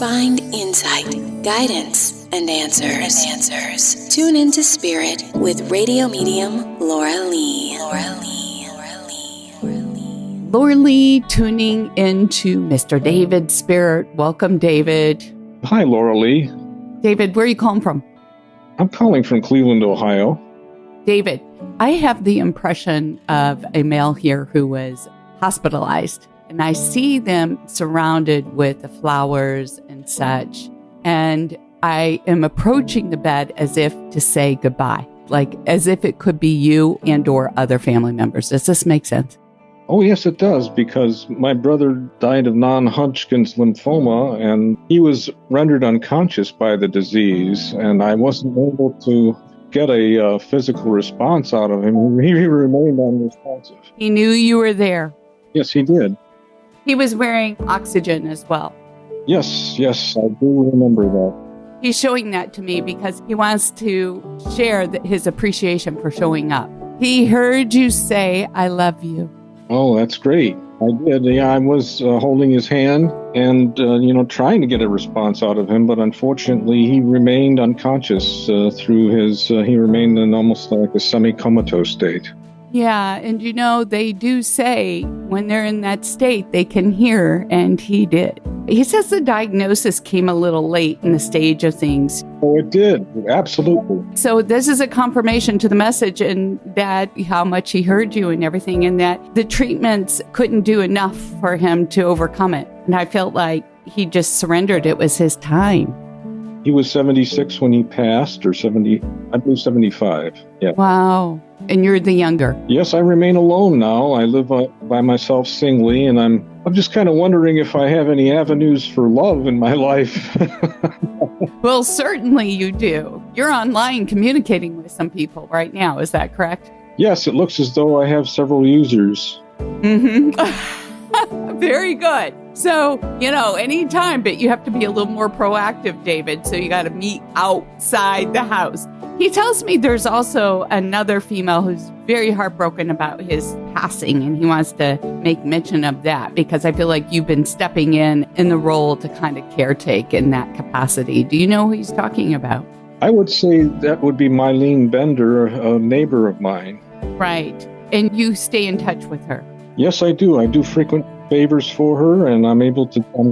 find insight, guidance, and answers. Tune into Spirit with radio medium Laura Lee. Laura Lee tuning into Mr. David Spirit. Welcome, David. Hi, Laura Lee. David, where are you calling from? I'm calling from Cleveland, Ohio. David, I have the impression of a male here who was hospitalized, and I see them surrounded with the flowers and such, and I am approaching the bed as if to say goodbye, like as if it could be you and or other family members. Does this make sense? Oh, yes, it does, because my brother died of non-Hodgkin's lymphoma, and he was rendered unconscious by the disease, and I wasn't able to get a physical response out of him. He remained unresponsive. He knew you were there. Yes, he did. He was wearing oxygen as well. Yes, I do remember that. He's showing that to me because he wants to share his appreciation for showing up. He heard you say, "I love you." Oh, that's great. I did. Yeah, I was holding his hand and, trying to get a response out of him, but unfortunately he remained unconscious he remained in almost like a semi-comatose state. Yeah, and they do say when they're in that state, they can hear, and he did. He says the diagnosis came a little late in the stage of things. Oh, it did. Absolutely. So this is a confirmation to the message and that how much he heard you and everything, and that the treatments couldn't do enough for him to overcome it. And I felt like he just surrendered. It was his time. He was 76 when he passed, or 75. Yeah. Wow. And you're the younger. Yes, I remain alone now. I live by myself singly, and I'm just kind of wondering if I have any avenues for love in my life. Well, certainly you do. You're online communicating with some people right now. Is that correct? Yes, it looks as though I have several users. Mm-hmm. Very good. So, anytime, but you have to be a little more proactive, David. So you got to meet outside the house. He tells me there's also another female who's very heartbroken about his passing, and he wants to make mention of that because I feel like you've been stepping in the role to kind of caretake in that capacity. Do you know who he's talking about? I would say that would be Mylene Bender, a neighbor of mine. Right. And you stay in touch with her? Yes, I do. I do frequent favors for her, and I'm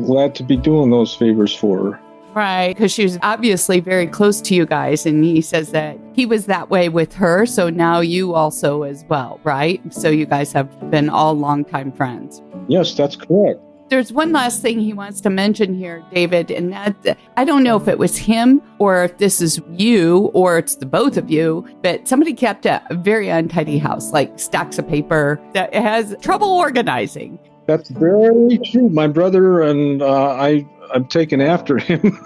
glad to be doing those favors for her. Right, because she was obviously very close to you guys, and he says that he was that way with her, so now you also as well, right? So you guys have been all longtime friends. Yes, that's correct. There's one last thing he wants to mention here, David, and that I don't know if it was him or if this is you or it's the both of you, but somebody kept a very untidy house, like stacks of paper that has trouble organizing. That's very true. My brother and I've taken after him.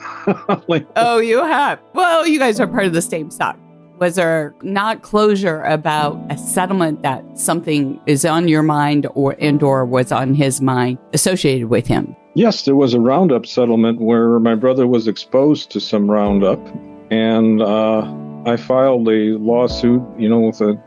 Oh, you have? Well, you guys are part of the same stock. Was there not closure about a settlement that something is on your mind or was on his mind associated with him? Yes, there was a Roundup settlement where my brother was exposed to some Roundup, and I filed a lawsuit, with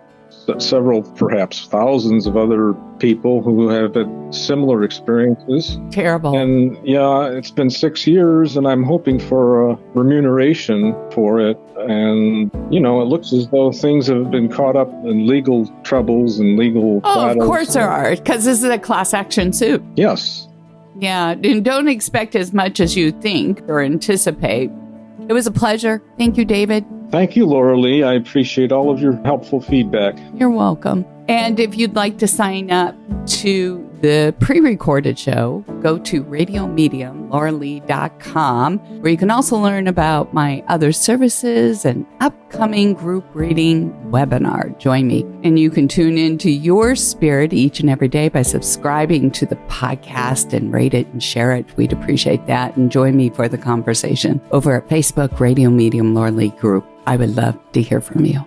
several, perhaps thousands of other people who have had similar experiences. Terrible. And it's been 6 years, and I'm hoping for a remuneration for it. And, it looks as though things have been caught up in legal troubles and legal battles. Of course there are, because this is a class action suit. Yes. Yeah, and don't expect as much as you think or anticipate. It was a pleasure. Thank you, David. Thank you, Laura Lee. I appreciate all of your helpful feedback. You're welcome. And if you'd like to sign up to the pre-recorded show, go to radiomediumlauralee.com, where you can also learn about my other services and upcoming group reading webinar. Join me. And you can tune into your spirit each and every day by subscribing to the podcast and rate it and share it. We'd appreciate that. And join me for the conversation over at Facebook Radio Medium Laura Lee Group. I would love to hear from you.